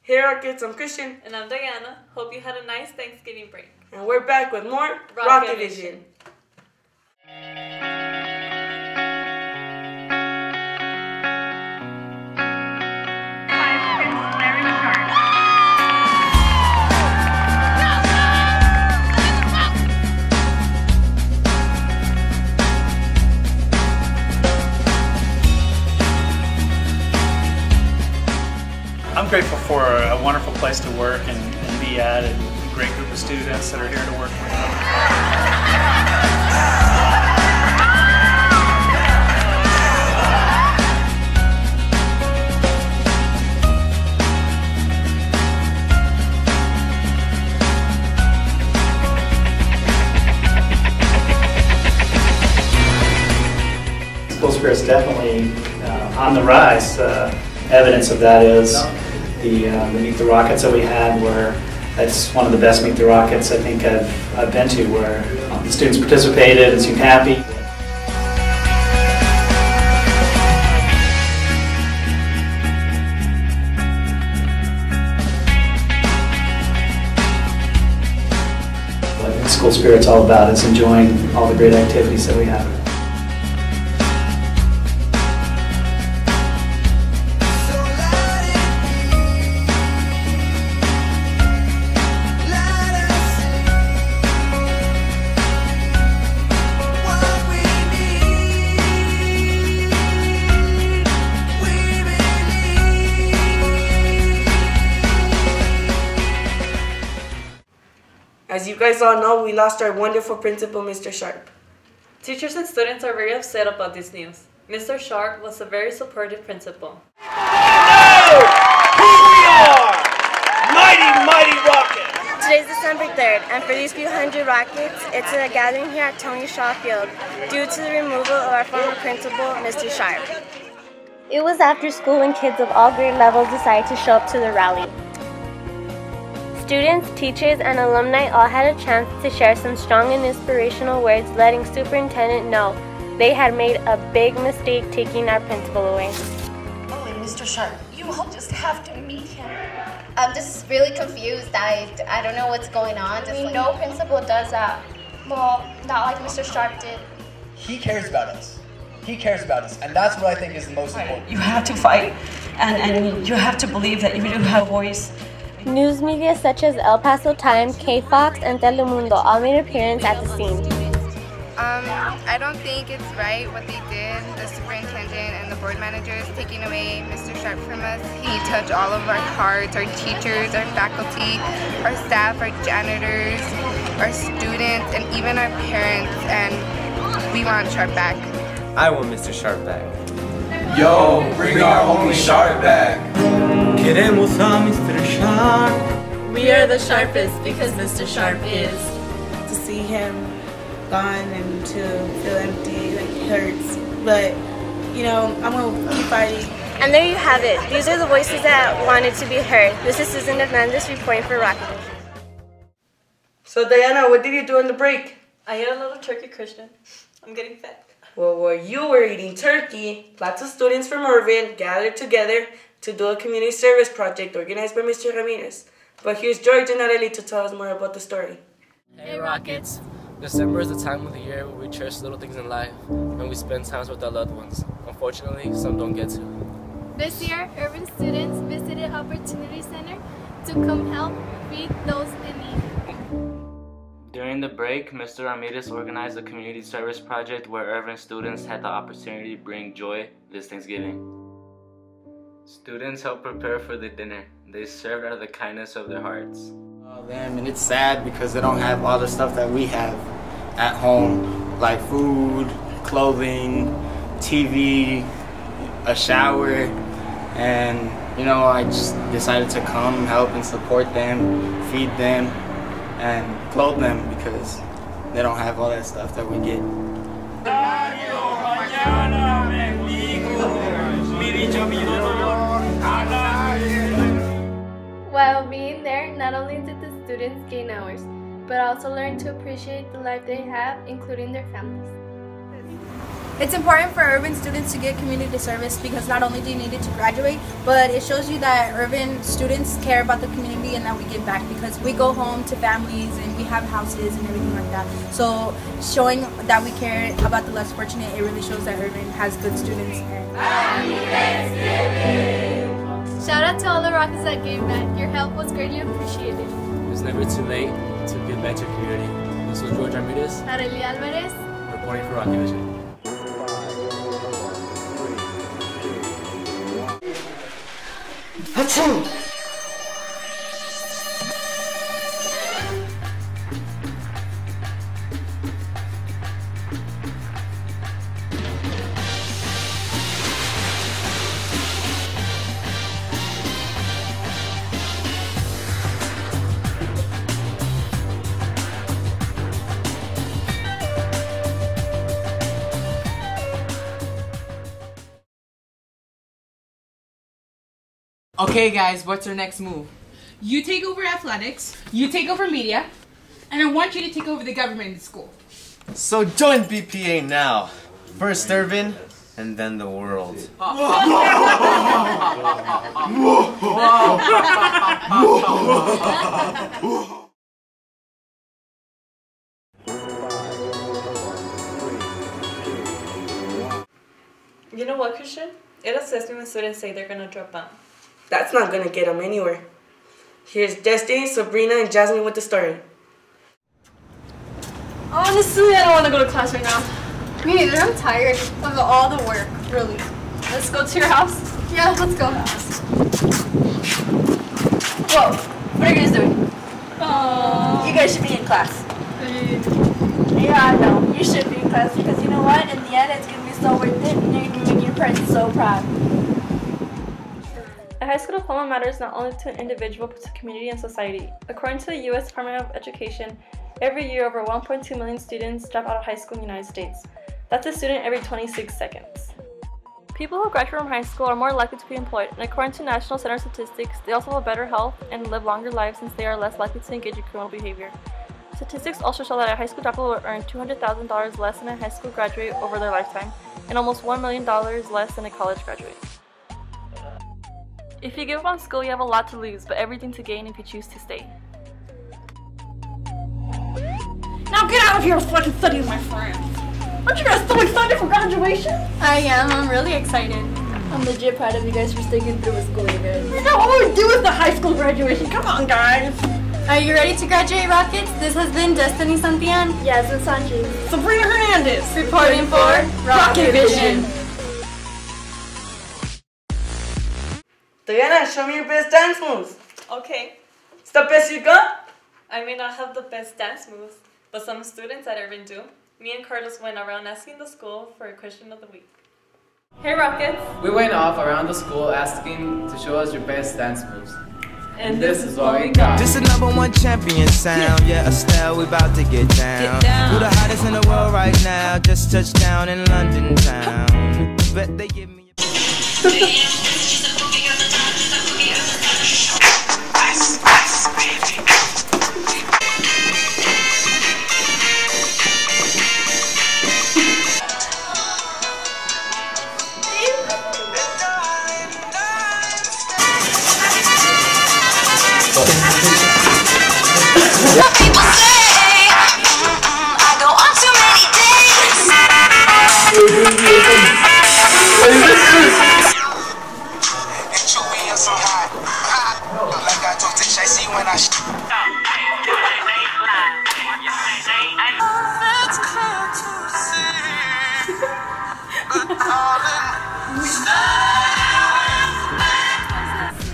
Hey Rockets, I'm Christian. And I'm Diana. Hope you had a nice Thanksgiving break. And we're back with more Rocket Vision. I'm grateful for a wonderful place to work and be at, and a great group of students that are here to work with me. School spirit's definitely on the rise. Evidence of that is the Meet the Rockets that we had, where that's one of the best Meet the Rockets I think I've been to, where the students participated and seemed happy. What school spirit's all about is enjoying all the great activities that we have. As you guys all know, we lost our wonderful principal, Mr. Sharp. Teachers and students are very upset about this news. Mr. Sharp was a very supportive principal. Know who we are! Mighty Rockets! Today's December 3rd, and for these few hundred Rockets, it's a gathering here at Tony Shaw Field due to the removal of our former principal, Mr. Sharp. It was after school when kids of all grade levels decided to show up to the rally. Students, teachers, and alumni all had a chance to share some strong and inspirational words, letting Superintendent know they had made a big mistake taking our principal away. Oh, and Mr. Sharp, you all just have to meet him. I'm just really confused. I don't know what's going on. No principal does that. Well, not like Mr. Sharp did. He cares about us. He cares about us, and that's what I think is the most important. You have to fight, and you have to believe that you do have a voice. News media such as El Paso Times, K-Fox, and Telemundo all made an appearance at the scene. I don't think it's right what they did, the superintendent and the board managers taking away Mr. Sharp from us. He touched all of our hearts, our teachers, our faculty, our staff, our janitors, our students, and even our parents, and we want Sharp back. I want Mr. Sharp back. Yo, bring our homie Sharp back. Queremos a Mr. Sharp. We are the sharpest because Mr. Sharp is. To see him gone and to feel empty, like it hurts. But, you know, I'm going to keep fighting. And there you have it. These are the voices that wanted to be heard. This is Susan Hernandez reporting for Rocket Vision. So Diana, what did you do on the break? I ate a little turkey, Christian. I'm getting fat. Well, while you were eating turkey, lots of students from Irvin gathered together to do a community service project organized by Mr. Ramirez. But here's George and Arely to tell us more about the story. Hey Rockets! December is the time of the year when we cherish little things in life, and we spend time with our loved ones. Unfortunately, some don't get to. This year, Urban students visited Opportunity Center to come help feed those in need. During the break, Mr. Ramirez organized a community service project where Irvin students had the opportunity to bring joy this Thanksgiving. Students helped prepare for the dinner. They served out of the kindness of their hearts. And it's sad because they don't have all the stuff that we have at home, like food, clothing, TV, a shower, and you know, I just decided to come, help and support them, feed them, and clothe them because they don't have all that stuff that we get. While being there, not only did the students gain hours, but also learn to appreciate the life they have, including their families. It's important for urban students to get community service because not only do you need it to graduate, but it shows you that urban students care about the community and that we give back because we go home to families and we have houses and everything like that. So showing that we care about the less fortunate, it really shows that urban has good students. Happy Thanksgiving! Shout out to all the Rockets that gave back. Your help was greatly appreciated. It's never too late to give back to your community. This was George Ramirez, Arely Alvarez, reporting for Rocky Vision. Okay guys, what's our next move? You take over athletics, you take over media, and I want you to take over the government in the school. So join BPA now. First urban, and then the world. You know what, Christian? It upsets me when students say they're gonna drop out. That's not gonna get them anywhere. Here's Destiny, Sabrina, and Jasmine with the story. Honestly, I don't want to go to class right now. Me neither. I'm tired of all the work, really. Let's go to your house? Yeah, let's go. Whoa, what are you guys doing? You guys should be in class. Yeah, I know. You should be in class because you know what? In the end, it's going to be so worth it and you're going to make your parents so proud. A high school diploma matters not only to an individual but to community and society. According to the U.S. Department of Education, every year over 1.2 million students drop out of high school in the United States. That's a student every 26 seconds. People who graduate from high school are more likely to be employed, and according to National Center of Statistics, they also have a better health and live longer lives since they are less likely to engage in criminal behavior. Statistics also show that a high school dropout will earn $200,000 less than a high school graduate over their lifetime, and almost $1 million less than a college graduate. If you give up on school, you have a lot to lose, but everything to gain if you choose to stay. Now get out of here so I can study with my friends. Aren't you guys so excited for graduation? I am. I'm really excited. I'm legit proud of you guys for sticking through with school, you guys. You know all we do is the high school graduation. Come on, guys. Are you ready to graduate, Rockets? This has been Destiny Santillan. Yasmin Sanchez. Sabrina Hernandez. Reporting for Rocket Vision. Diana, show me your best dance moves. Okay. It's the best you got? I may not have the best dance moves, but some students at Irvin do. Me and Carlos went around asking the school for a question of the week. Hey Rockets! We went off around the school asking to show us your best dance moves. And this is what we got. This is #1 champion sound. Yeah, Estelle, we about to get down. Who the hottest in the world right now? Just touched down in London town. Bet they give me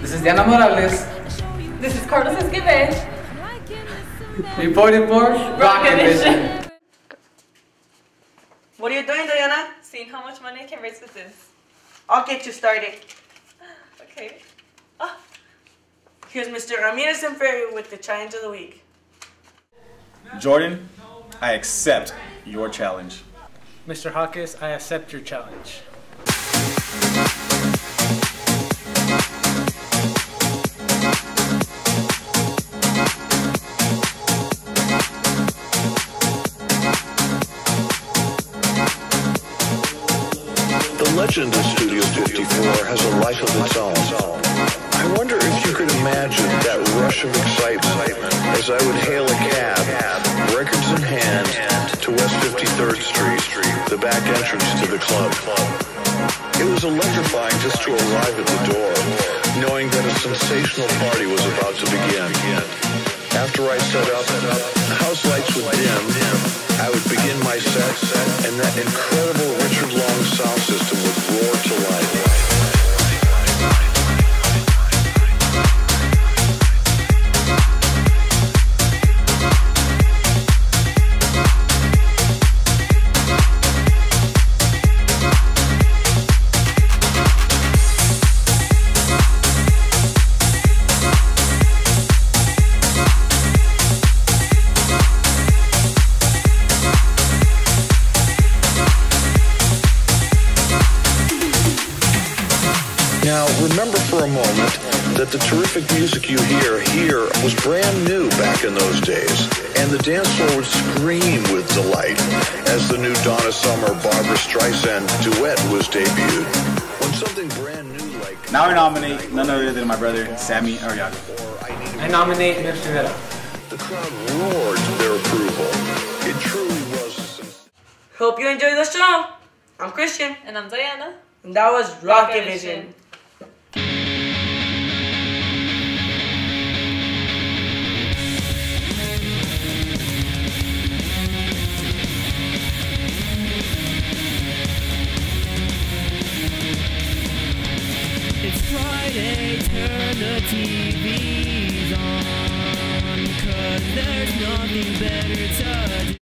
This is Diana Morales. This is Carlos Esquivel. Reporting for Rocket Vision. What are you doing, Diana? Seeing how much money I can raise with this. I'll get you started. Okay. Here's Mr. Ramirez and Ferry with the challenge of the week. Jordan, I accept your challenge. Mr. Hawkes, I accept your challenge. life of its own. I wonder if you could imagine that rush of excitement as I would hail a cab, records in hand, to West 53rd Street, the back entrance to the club. It was electrifying just to arrive at the door, knowing that a sensational party was about to begin. After I set up, the house lights would dim, I would begin my set, and that incredible Richard Long sound system would roar to life. Now, remember for a moment that the terrific music you hear here was brand new back in those days, and the dance floor would scream with delight as the new Donna Summer Barbra Streisand duet was debuted. When something brand new like... Now I nominate none other than my brother, Sammy Ariaga. I nominate Mr. Vera. The crowd roared their approval. It truly was a... Hope you enjoyed the show. I'm Christian. And I'm Diana. And that was Rocket Vision. It's Friday, turn the TVs on, 'cause there's nothing better to do.